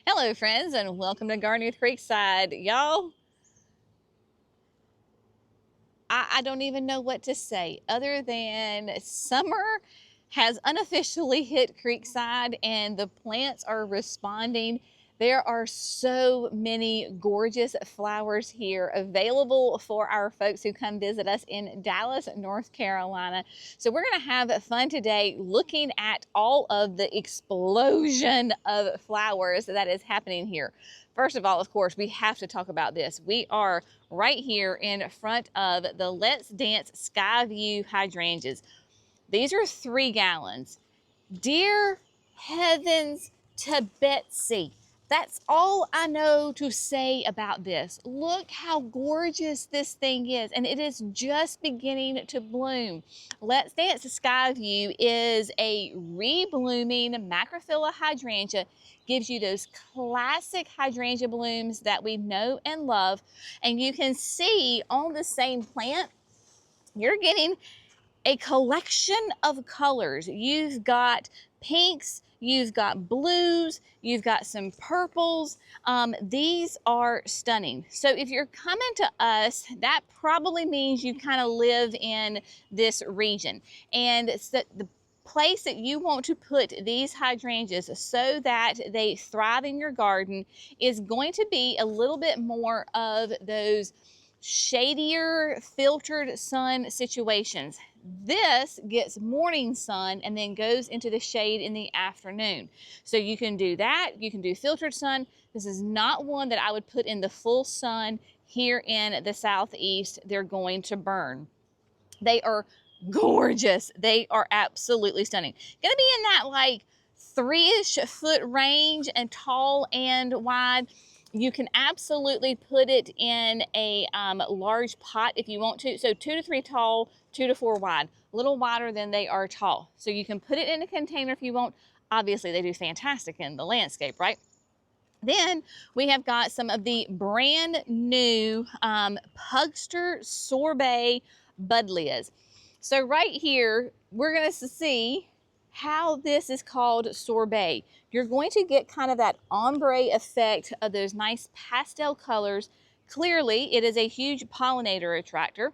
Hello friends, and welcome to Gardening with Creekside. Y'all, I don't even know what to say other than summer has unofficially hit Creekside and the plants are responding. There are so many gorgeous flowers here available for our folks who come visit us in Dallas, North Carolina. So we're going to have fun today looking at all of the explosion of flowers that is happening here. First of all, of course, we have to talk about this. We are right here in front of the Let's Dance Sky View hydrangeas. These are 3 gallons. Dear heavens to Betsy, that's all I know to say about this. Look how gorgeous this thing is, and it is just beginning to bloom. Let's Dance Sky View is a reblooming macrophylla hydrangea. Gives you those classic hydrangea blooms that we know and love, and you can see on the same plant, you're getting a collection of colors. You've got pinks, you've got blues, you've got some purples. These are stunning. So if you're coming to us, that probably means you kind of live in this region. And it's the place that you want to put these hydrangeas so that they thrive in your garden is going to be a little bit more of those shadier filtered sun situations. This gets morning sun and then goes into the shade in the afternoon. So you can do that. You can do filtered sun. This is not one that I would put in the full sun here in the southeast. They're going to burn. They are gorgeous. They are absolutely stunning. Gonna be in that like 3-ish foot range and tall and wide. You can absolutely put it in a large pot if you want to. So 2 to 3 tall, 2 to 4 wide, a little wider than they are tall. So you can put it in a container if you want. Obviously they do fantastic in the landscape, right? Then we have got some of the brand new Pugster Sorbet Buddleias. So right here, we're going to see how this is called sorbet. You're going to get kind of that ombre effect of those nice pastel colors. Clearly, it is a huge pollinator attractor.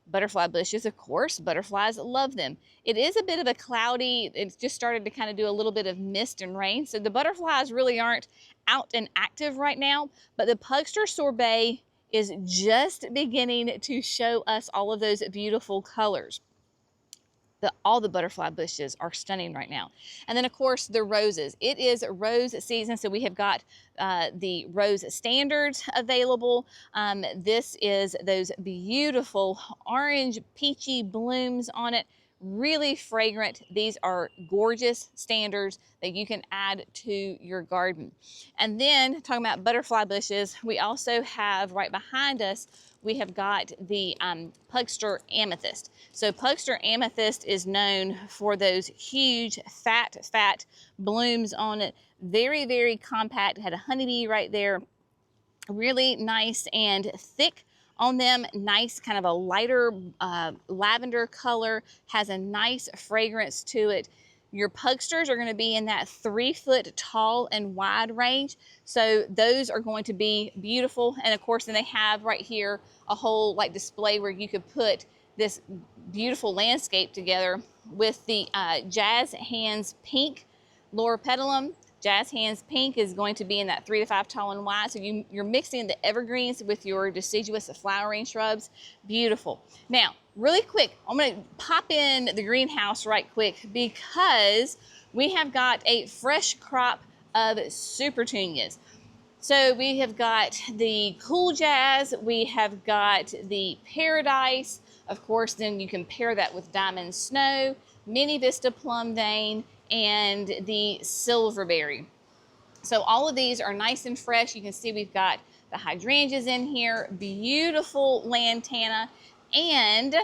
Butterfly bushes, of course, butterflies love them. It is a bit of a cloudy, it's just started to kind of do a little bit of mist and rain, so the butterflies really aren't out and active right now, but the Pugster Sorbet is just beginning to show us all of those beautiful colors. All the butterfly bushes are stunning right now. And then of course the roses. It is rose season, so we have got the rose standards available. This is those beautiful orange peachy blooms on it. Really fragrant. These are gorgeous standards that you can add to your garden. And then talking about butterfly bushes, we also have right behind us, we have got the Pugster Amethyst. So Pugster Amethyst is known for those huge fat blooms on it. Very, very compact. Had a honeybee right there. Really nice and thick on them. Nice kind of a lighter lavender color. Has a nice fragrance to it. Your Pugsters are going to be in that 3 foot tall and wide range. So those are going to be beautiful. And of course, then they have right here a whole like display where you could put this beautiful landscape together with the Jazz Hands Pink Loropetalum. Jazz Hands Pink is going to be in that 3 to 5 tall and wide. So you're mixing the evergreens with your deciduous flowering shrubs. Beautiful. Now, really quick, I'm going to pop in the greenhouse right quick because we have got a fresh crop of Supertunias. So we have got the Cool Jazz, we have got the Paradise. Of course, then you can pair that with Diamond Snow, Mini Vista Plum Vein, and the Silverberry. So all of these are nice and fresh. You can see we've got the hydrangeas in here, beautiful lantana, and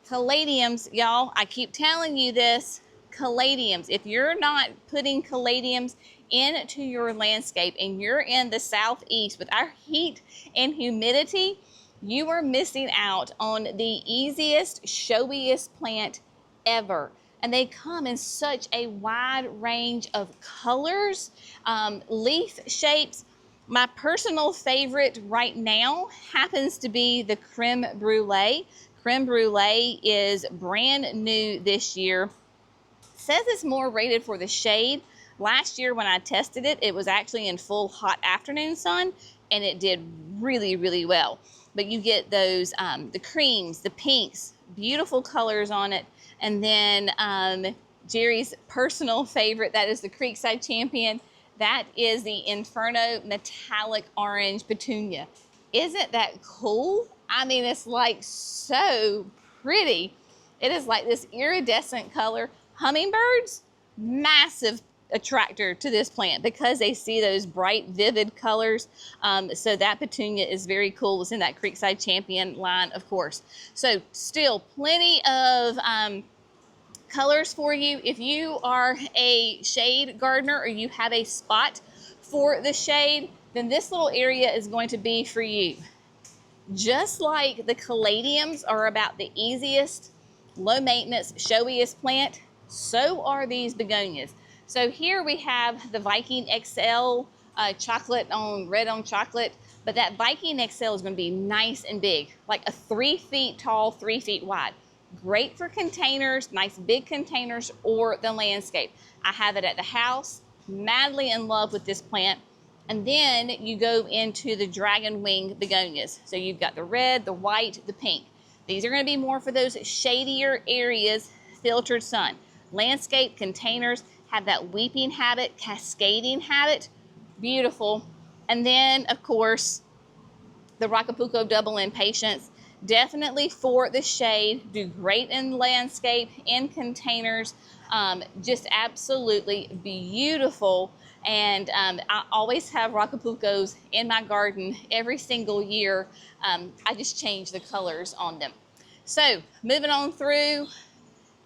caladiums. Y'all, I keep telling you this, caladiums. If you're not putting caladiums into your landscape and you're in the southeast with our heat and humidity, you are missing out on the easiest, showiest plant ever. and they come in such a wide range of colors, leaf shapes. My personal favorite right now happens to be the Creme Brulee. Creme Brulee is brand new this year. Says it's more rated for the shade. Last year when I tested it, it was actually in full hot afternoon sun, and it did really, really well. But you get those, the creams, the pinks, beautiful colors on it. And then Jerry's personal favorite, that is the Creekside champion. That is the Inferno Metallic Orange Petunia. Isn't that cool? I mean, it's like so pretty. It is like this iridescent color. Hummingbirds, massive attractor to this plant because they see those bright, vivid colors. So that petunia is very cool. It's in that Creekside Champion line, of course. So still plenty of colors for you. If you are a shade gardener or you have a spot for the shade, then this little area is going to be for you. Just like the Caladiums are about the easiest, low maintenance, showiest plant, so are these begonias. So here we have the Viking XL, chocolate on red on chocolate, but that Viking XL is going to be nice and big, like a 3 feet tall, 3 feet wide. Great for containers, nice big containers, or the landscape. I have it at the house, madly in love with this plant. And then you go into the dragon wing begonias. So you've got the red, the white, the pink. These are going to be more for those shadier areas, filtered sun. Landscape containers have that weeping habit, cascading habit. Beautiful. And then, of course, the Rocapuco double Impatiens. Definitely for the shade. Do great in landscape, in containers. Just absolutely beautiful. And I always have Rocapucos in my garden every single year. I just change the colors on them. So moving on through,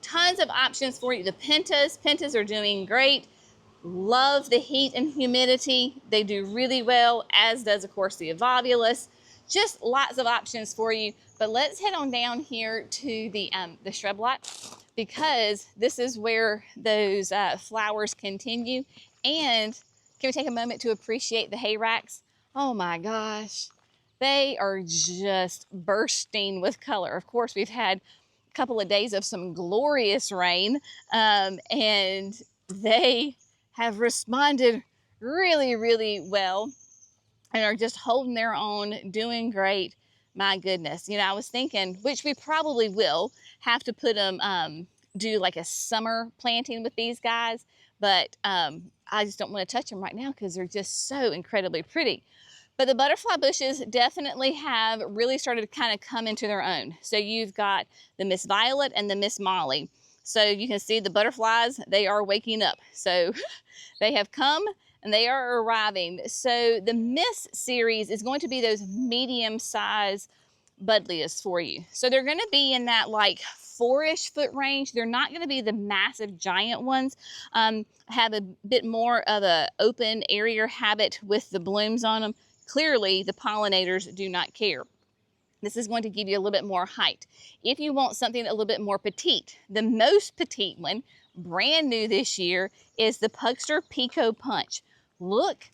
tons of options for you. The Pentas are doing great. Love the heat and humidity. They do really well, as does, of course, the Evolvulus. Just lots of options for you. But let's head on down here to the shrub lot, because this is where those flowers continue. And can we take a moment to appreciate the Hayracks? Oh my gosh, they are just bursting with color. Of course, we've had a couple of days of some glorious rain, and they have responded really, really well and are just holding their own, doing great. My goodness, you know, I was thinking, which we probably will have to put them, do like a summer planting with these guys, but I just don't want to touch them right now because they're just so incredibly pretty. But the butterfly bushes definitely have really started to kind of come into their own. So you've got the Miss Violet and the Miss Molly. So you can see the butterflies, they are waking up. So they have come and they are arriving. So the Miss series is going to be those medium-sized budlias for you. So they're going to be in that like 4-ish foot range. They're not going to be the massive giant ones. Have a bit more of a open area habit with the blooms on them. Clearly, the pollinators do not care. This is going to give you a little bit more height. If you want something a little bit more petite, the most petite one, brand new this year, is the Pugster Pico Punch. Look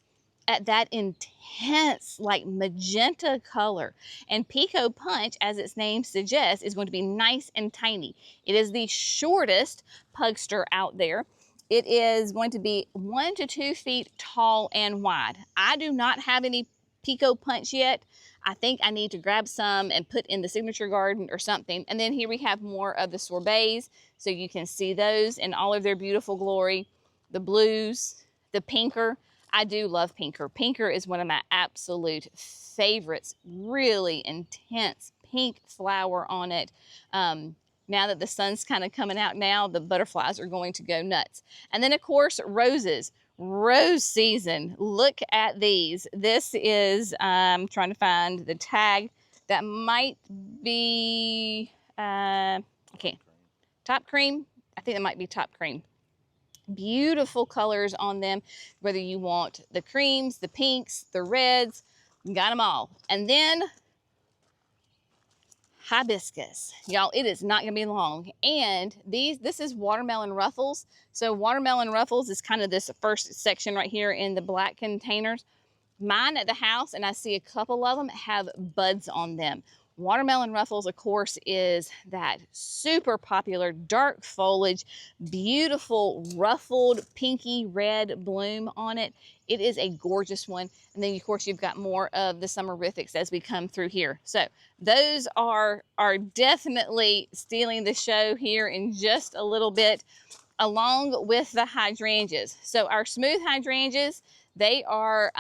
at that intense, like magenta color. And Pico Punch, as its name suggests, is going to be nice and tiny. It is the shortest Pugster out there. It is going to be 1 to 2 feet tall and wide. I do not have any Pico Punch yet. I think I need to grab some and put in the signature garden or something. And then here we have more of the Sorbets, so you can see those in all of their beautiful glory. The blues, the pinker. I do love pinker. Pinker is one of my absolute favorites. Really intense pink flower on it. Now that the sun's kind of coming out now, the butterflies are going to go nuts. And then, of course, roses. Rose season. Look at these. This is, I'm trying to find the tag. That might be, okay, top cream. I think that might be top cream. Beautiful colors on them, whether you want the creams, the pinks, the reds, got them all. And then Hibiscus. Y'all, it is not gonna be long. And this is watermelon ruffles. So watermelon ruffles is kind of this first section right here in the black containers. Mine at the house, and I see a couple of them, have buds on them. Watermelon ruffles, of course, is that super popular dark foliage, beautiful ruffled pinky red bloom on it. It is a gorgeous one. And then, of course, you've got more of the summerifics as we come through here. So those are definitely stealing the show here in just a little bit, along with the hydrangeas. So our smooth hydrangeas, they are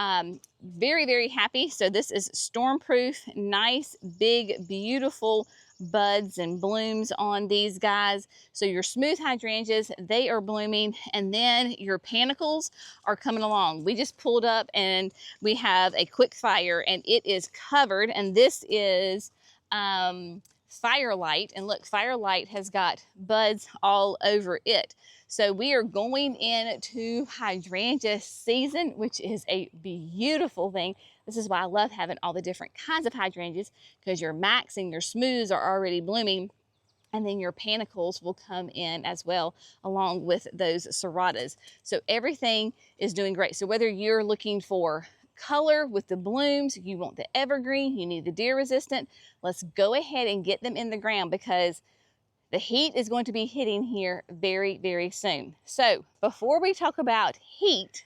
very, very happy. So this is storm-proof, nice, big, beautiful buds and blooms on these guys. So your smooth hydrangeas, they are blooming, and then your panicles are coming along. We just pulled up and we have a quick fire, and it is covered, and this is Firelight. And look, Firelight has got buds all over it. So we are going into hydrangea season, which is a beautiful thing. This is why I love having all the different kinds of hydrangeas, because your max and your smooths are already blooming, and then your panicles will come in as well, along with those serratas. So everything is doing great. So whether you're looking for color with the blooms, you want the evergreen, you need the deer resistant, let's go ahead and get them in the ground, because the heat is going to be hitting here very, very soon. So before we talk about heat,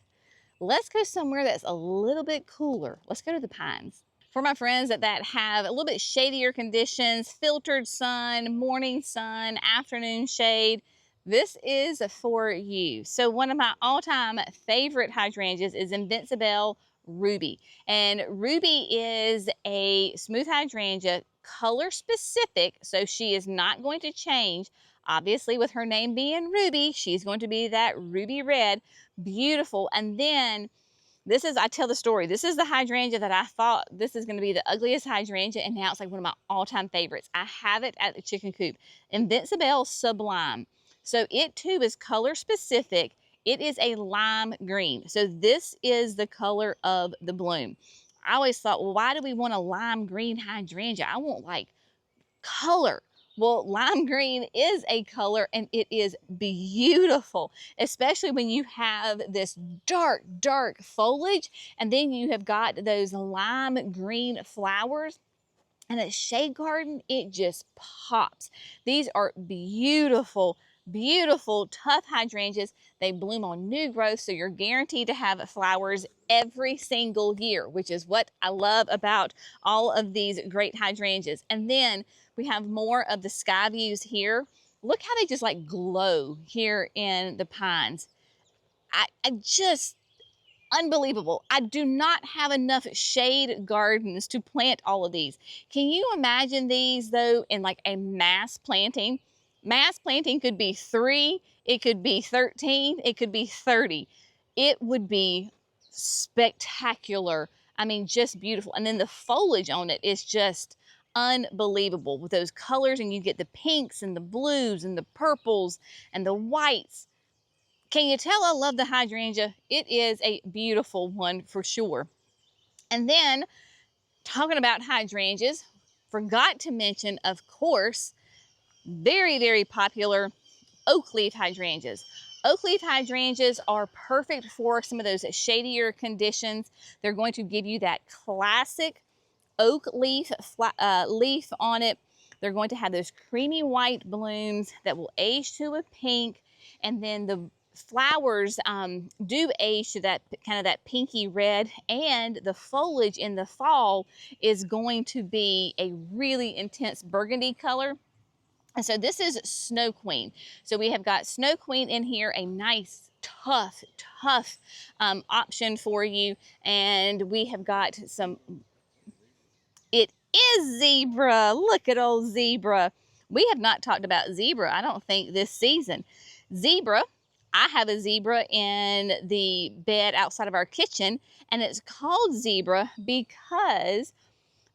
let's go somewhere that's a little bit cooler. Let's go to the pines. For my friends that have a little bit shadier conditions, filtered sun, morning sun, afternoon shade, this is for you. So one of my all-time favorite hydrangeas is Invincible Ruby. And Ruby is a smooth hydrangea, color specific, so she is not going to change. Obviously, with her name being Ruby, she's going to be that ruby red, beautiful. And then this is, I tell the story, this is the hydrangea that I thought this is going to be the ugliest hydrangea, and now it's like one of my all-time favorites. I have it at the chicken coop. Invincible Sublime. So it too is color specific. It is a lime green. So this is the color of the bloom. I always thought, well, why do we want a lime green hydrangea? I want like color. Well, lime green is a color, and it is beautiful, especially when you have this dark, dark foliage, and then you have got those lime green flowers. And at Shade Garden, it just pops. These are beautiful, beautiful, tough hydrangeas. They bloom on new growth, so you're guaranteed to have flowers every single year, which is what I love about all of these great hydrangeas. And then we have more of the sky views here. Look how they just like glow here in the pines. I just, unbelievable. I do not have enough shade gardens to plant all of these. Can you imagine these though in like a mass planting? Mass planting could be 3, it could be 13, it could be 30. It would be spectacular. I mean, just beautiful. And then the foliage on it is just unbelievable with those colors, and you get the pinks and the blues and the purples and the whites. Can you tell I love the hydrangea? It is a beautiful one for sure. And then talking about hydrangeas, forgot to mention, of course, very, very popular Oakleaf hydrangeas. Oakleaf hydrangeas are perfect for some of those shadier conditions. They're going to give you that classic oak leaf leaf on it. They're going to have those creamy white blooms that will age to a pink, and then the flowers do age to that kind of that pinky red, and the foliage in the fall is going to be a really intense burgundy color. And so this is Snow Queen. So we have got Snow Queen in here, a nice, tough option for you. And we have got some, it is Zebra. Look at old Zebra. We have not talked about Zebra, I don't think, this season. Zebra, I have a Zebra in the bed outside of our kitchen, and it's called Zebra because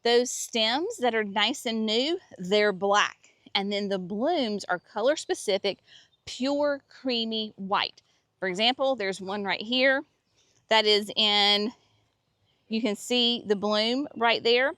those stems that are nice and new, they're black. And then the blooms are color specific, pure creamy white. For example, there's one right here that is in, you can see the bloom right there.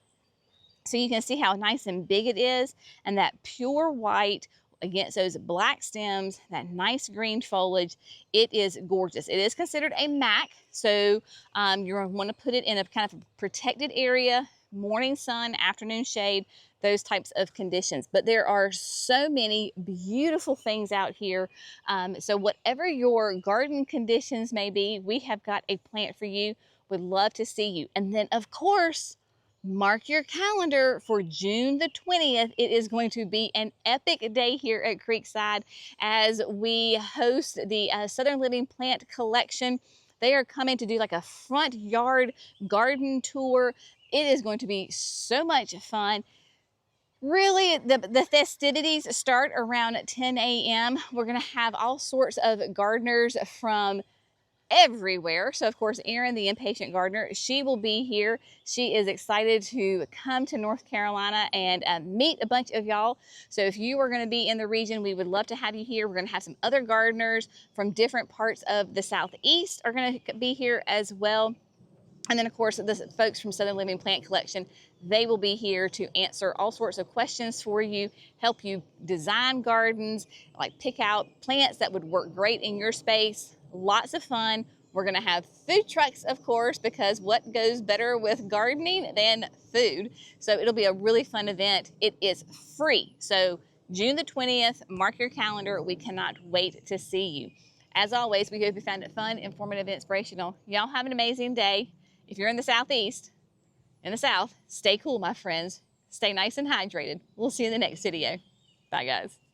So you can see how nice and big it is, and that pure white against those black stems, that nice green foliage. It is gorgeous. It is considered a MAC, so you're going to want to put it in a kind of protected area, morning sun, afternoon shade, those types of conditions. But there are so many beautiful things out here. So whatever your garden conditions may be, we have got a plant for you. Would love to see you. And then, of course, mark your calendar for June the 20th. It is going to be an epic day here at Creekside as we host the Southern Living Plant Collection. They are coming to do like a front yard garden tour. It is going to be so much fun. Really, the festivities start around 10 a.m. We're going to have all sorts of gardeners from everywhere. So of course, Erin, the impatient gardener, she will be here. She is excited to come to North Carolina and meet a bunch of y'all. So if you are going to be in the region, we would love to have you here. We're going to have some other gardeners from different parts of the Southeast are going to be here as well. And then of course, the folks from Southern Living Plant Collection, they will be here to answer all sorts of questions for you, help you design gardens, like pick out plants that would work great in your space. Lots of fun. We're going to have food trucks, of course, because what goes better with gardening than food? So it'll be a really fun event. It is free. So June the 20th, mark your calendar. We cannot wait to see you. As always, we hope you found it fun, informative, inspirational. Y'all have an amazing day. If you're in the Southeast, in the South, stay cool, my friends. Stay nice and hydrated. We'll see you in the next video. Bye, guys.